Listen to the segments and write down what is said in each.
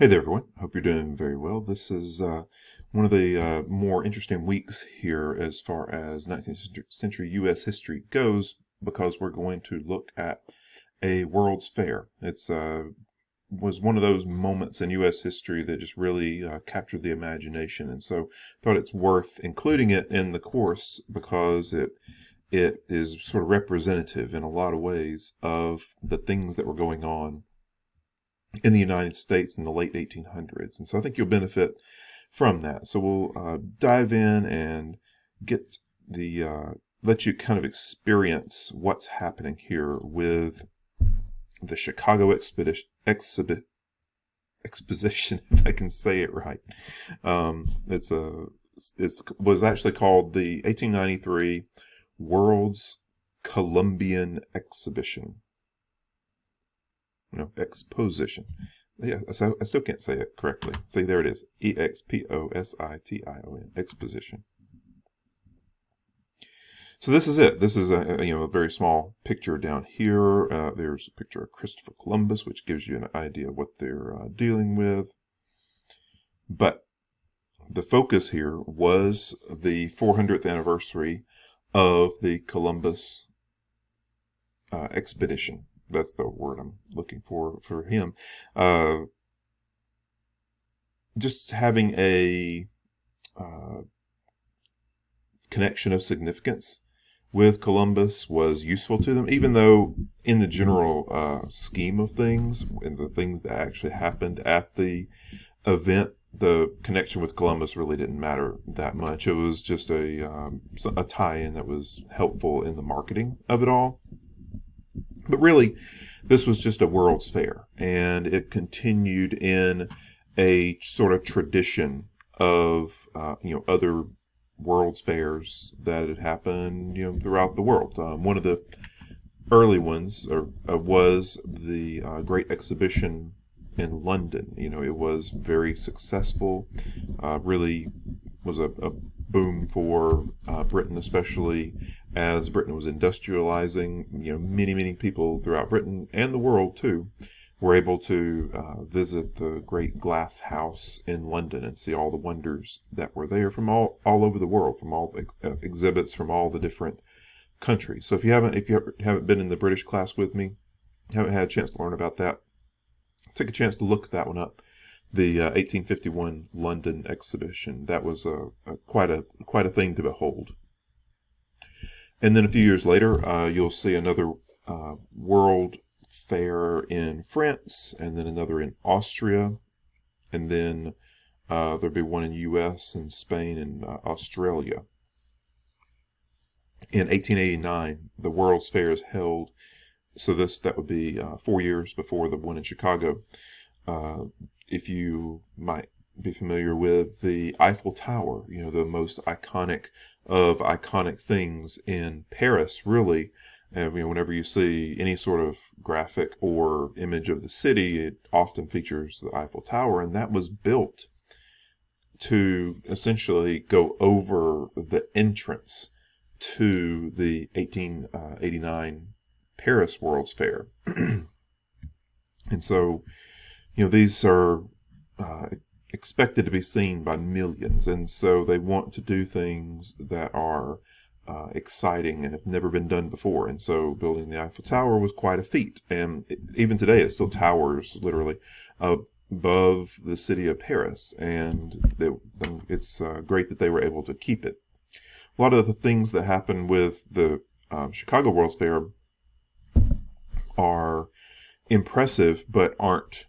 Hey there, everyone. Hope you're doing very well. This is one of the more interesting weeks here as far as 19th century U.S. history goes, because we're going to look at a World's Fair. It's was one of those moments in U.S. history that just really captured the imagination, and so thought it's worth including it in the course because it is sort of representative in a lot of ways of the things that were going on in the United States in the late 1800s. And so I think you'll benefit from that. So we'll dive in and get let you kind of experience what's happening here with the Chicago Exposition, if I can say it right. It was actually called the 1893 World's Columbian Exhibition. No, exposition. Yeah, so I still can't say it correctly. See, there it is. Exposition. Exposition. So this is it. This is a very small picture down here. There's a picture of Christopher Columbus, which gives you an idea of what they're dealing with. But the focus here was the 400th anniversary of the Columbus expedition. That's the word I'm looking for him. Just having a connection of significance with Columbus was useful to them, even though in the general scheme of things, and the things that actually happened at the event, the connection with Columbus really didn't matter that much. It was just a tie-in that was helpful in the marketing of it all. But really, this was just a World's Fair, and it continued in a sort of tradition of other World's Fairs that had happened throughout the world. One of the early ones was the Great Exhibition in London. It was very successful. Really was a boom for Britain, especially as Britain was industrializing. Many people throughout Britain and the world too were able to visit the great glass house in London and see all the wonders that were there from all over the world, from all exhibits from all the different countries. So if you haven't been in the British class with me, haven't had a chance to learn about that, take a chance to look that one up. The 1851 London exhibition. That was quite a thing to behold. And then a few years later, you'll see another World Fair in France, and then another in Austria, and then there'll be one in U.S. and Spain and Australia. In 1889, the World's Fair is held. So that would be 4 years before the one in Chicago. If you might be familiar with the Eiffel Tower, the most iconic of iconic things in Paris, really. Whenever you see any sort of graphic or image of the city, it often features the Eiffel Tower, and that was built to essentially go over the entrance to the 1889 Paris World's Fair. And so, these are expected to be seen by millions, and so they want to do things that are exciting and have never been done before. And so building the Eiffel Tower was quite a feat, and even today it still towers literally above the city of Paris, and it's great that they were able to keep it. A lot of the things that happen with the Chicago World's Fair are impressive but aren't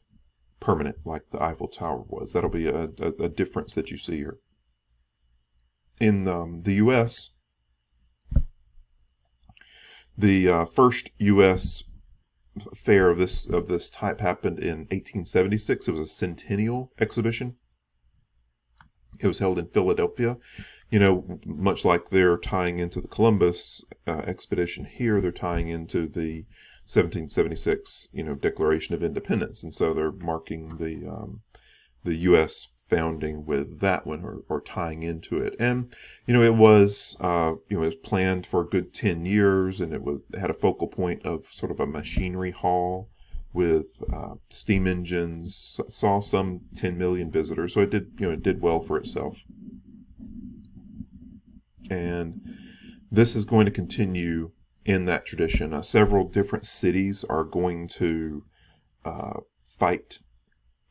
permanent like the Eiffel Tower was. That'll be a difference that you see here. In the U.S., the first U.S. fair of this type happened in 1876. It was a centennial exhibition. It was held in Philadelphia. Much like they're tying into the Columbus expedition here, they're tying into the 1776, Declaration of Independence, and so they're marking the U.S. founding with that one, or tying into it. And it was it was planned for a good 10 years, and it had a focal point of sort of a machinery hall with steam engines. Saw some 10 million visitors, so it did well for itself. And this is going to continue in that tradition. Several different cities are going to fight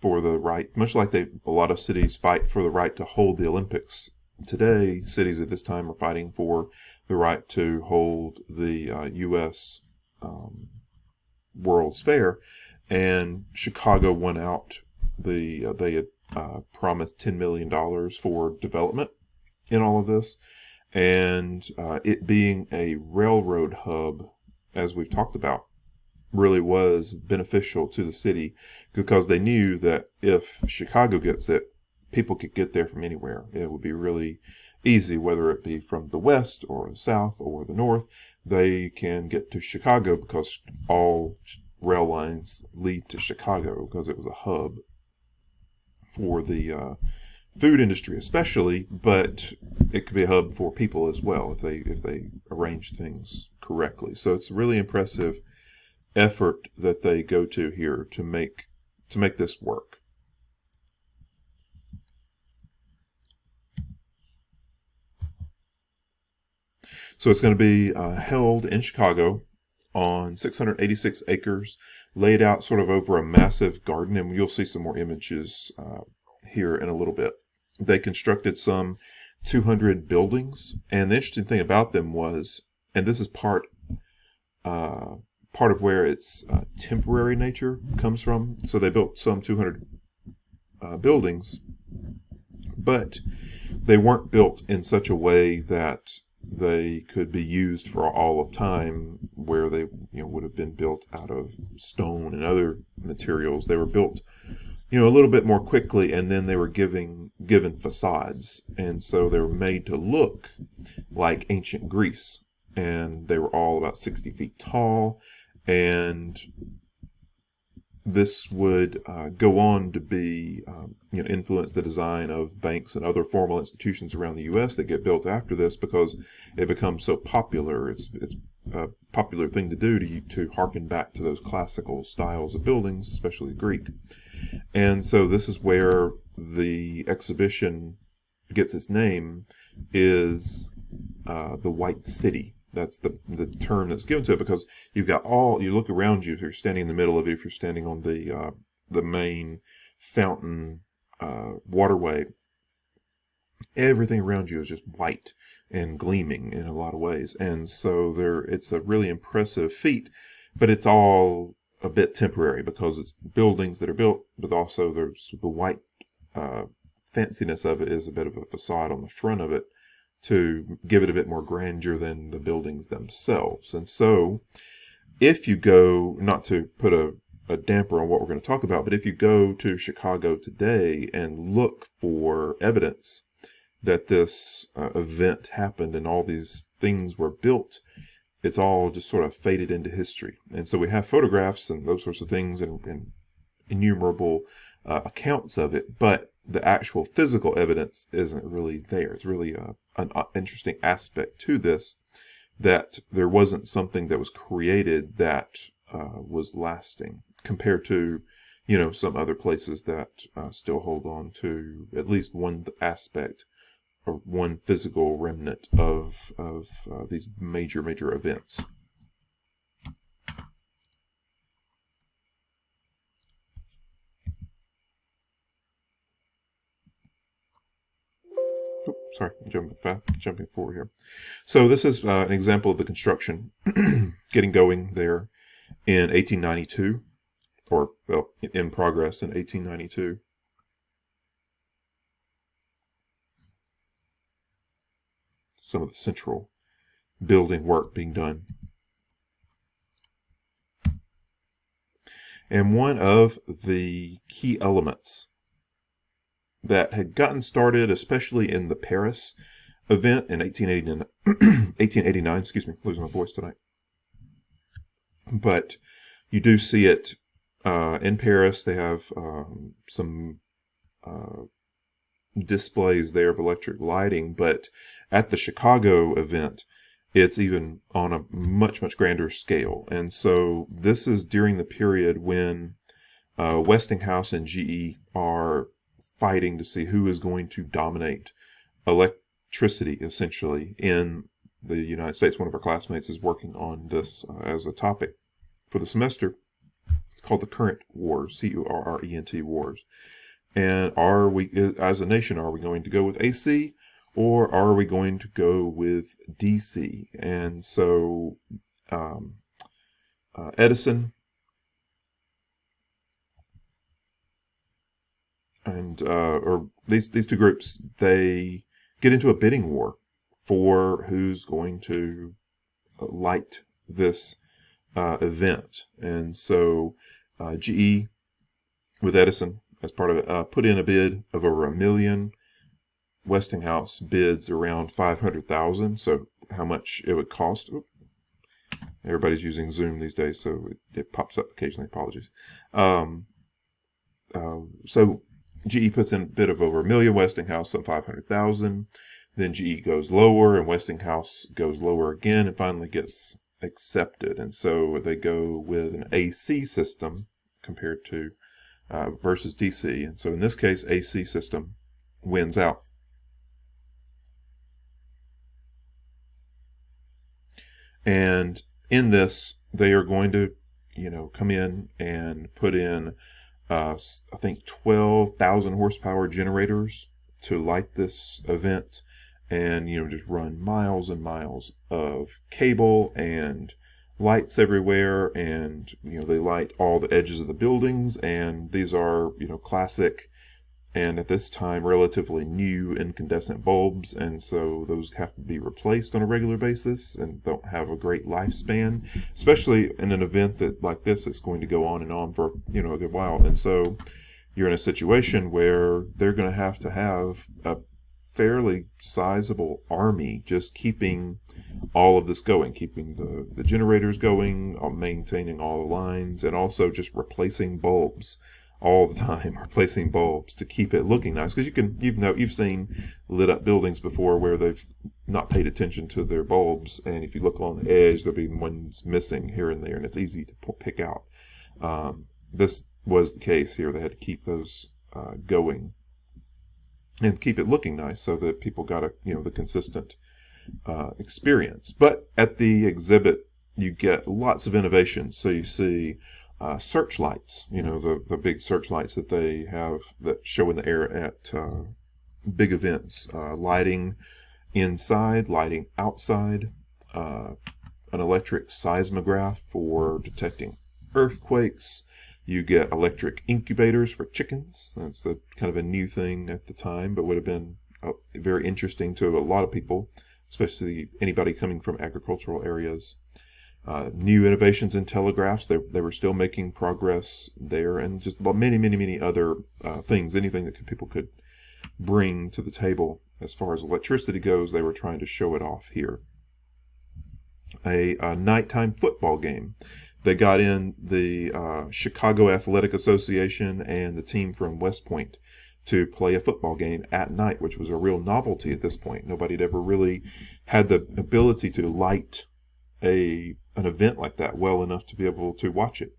for the right, much like a lot of cities fight for the right to hold the Olympics. Today, cities at this time are fighting for the right to hold the U.S. World's Fair, and Chicago won out. They had promised $10 million for development in all of this, and it being a railroad hub, as we've talked about, really was beneficial to the city, because they knew that if Chicago gets it, people could get there from anywhere. It would be really easy, whether it be from the west or the south or the north. They can get to Chicago because all rail lines lead to Chicago, because it was a hub for the food industry especially, but it could be a hub for people as well if they arrange things correctly. So it's a really impressive effort that they go to here to make this work. So it's going to be held in Chicago on 686 acres, laid out sort of over a massive garden, and you'll see some more images here in a little bit. They constructed some 200 buildings, and the interesting thing about them was, and this is part of where its temporary nature comes from. So they built some 200 buildings, but they weren't built in such a way that they could be used for all of time, where they would have been built out of stone and other materials. They were built a little bit more quickly, and then they were given facades, and so they were made to look like ancient Greece. And they were all about 60 feet tall, and this would go on to be, influence the design of banks and other formal institutions around the U.S. that get built after this, because it becomes so popular. It's a popular thing to do to harken back to those classical styles of buildings, especially Greek. And so this is where the exhibition gets its name, is the White City. That's the term that's given to it, because you look around you, if you're standing in the middle of it, if you're standing on the main fountain waterway, everything around you is just white and gleaming in a lot of ways. And so it's a really impressive feat, but it's all a bit temporary, because it's buildings that are built, but also there's the white fanciness of it is a bit of a facade on the front of it, to give it a bit more grandeur than the buildings themselves. And so if you go, not to put a damper on what we're going to talk about, but if you go to Chicago today and look for evidence that this event happened and all these things were built, it's all just sort of faded into history. And so we have photographs and those sorts of things, and innumerable accounts of it, but the actual physical evidence isn't really there. It's really an interesting aspect to this, that there wasn't something that was created that was lasting, compared to some other places that still hold on to at least one aspect or one physical remnant of these major events. Sorry, jumping forward here. So this is an example of the construction getting going there in 1892, or in progress in 1892. Some of the central building work being done. And one of the key elements that had gotten started, especially in the Paris event in 1889, excuse me, losing my voice tonight. But you do see it in Paris. They have some displays there of electric lighting, but at the Chicago event, it's even on a much, much grander scale. And so this is during the period when Westinghouse and GE are fighting to see who is going to dominate electricity, essentially, in the United States. One of our classmates is working on this as a topic for the semester. It's called the Current Wars, CURRENT Wars. And are we, as a nation, are we going to go with AC, or are we going to go with DC? And so Edison and or these two groups, they get into a bidding war for who's going to light this event. And so GE with Edison as part of it put in a bid of over $1 million. Westinghouse bids around 500,000. So how much it would cost? Everybody's using Zoom these days, so it pops up occasionally. Apologies. So GE puts in a bid of over $1 million, Westinghouse some 500,000. Then GE goes lower, and Westinghouse goes lower again, and finally gets accepted. And so they go with an AC system compared to versus DC. And so in this case, AC system wins out. And in this, they are going to, come in and put in, I think, 12,000 horsepower generators to light this event, and just run miles and miles of cable and lights everywhere, and they light all the edges of the buildings, and these are classic and at this time relatively new incandescent bulbs, and so those have to be replaced on a regular basis and don't have a great lifespan, especially in an event that like this it's going to go on and on for a good while. And so you're in a situation where they're going to have a fairly sizable army just keeping all of this going, keeping the generators going, maintaining all the lines, and also just replacing bulbs all the time, replacing bulbs to keep it looking nice. Because you've seen lit up buildings before where they've not paid attention to their bulbs, and if you look along the edge, there'll be ones missing here and there, and it's easy to pick out. This was the case here. They had to keep those going and keep it looking nice so that people got the consistent experience. But at the exhibit, you get lots of innovations. So you see searchlights, the big searchlights that they have that show in the air at big events, lighting inside, lighting outside, an electric seismograph for detecting earthquakes. You get electric incubators for chickens. That's kind of a new thing at the time, but would have been very interesting to a lot of people, especially anybody coming from agricultural areas. New innovations in telegraphs. They were still making progress there, and just many, many, many other things. Anything that people could bring to the table as far as electricity goes, they were trying to show it off here. A nighttime football game. They got in the Chicago Athletic Association and the team from West Point to play a football game at night, which was a real novelty at this point. Nobody had ever really had the ability to light an event like that well enough to be able to watch it.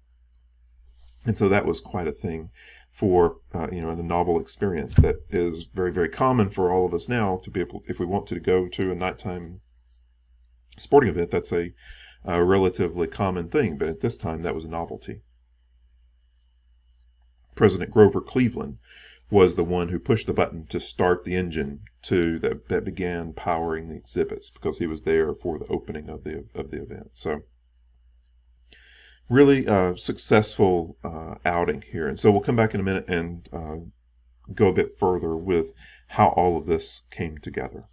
And so that was quite a thing for a novel experience that is very, very common for all of us now to be able, if we want to go to a nighttime sporting event, that's a relatively common thing, but at this time that was a novelty. President Grover Cleveland was the one who pushed the button to start the engine that began powering the exhibits, because he was there for the opening of the event. So really successful outing here. And so we'll come back in a minute and go a bit further with how all of this came together.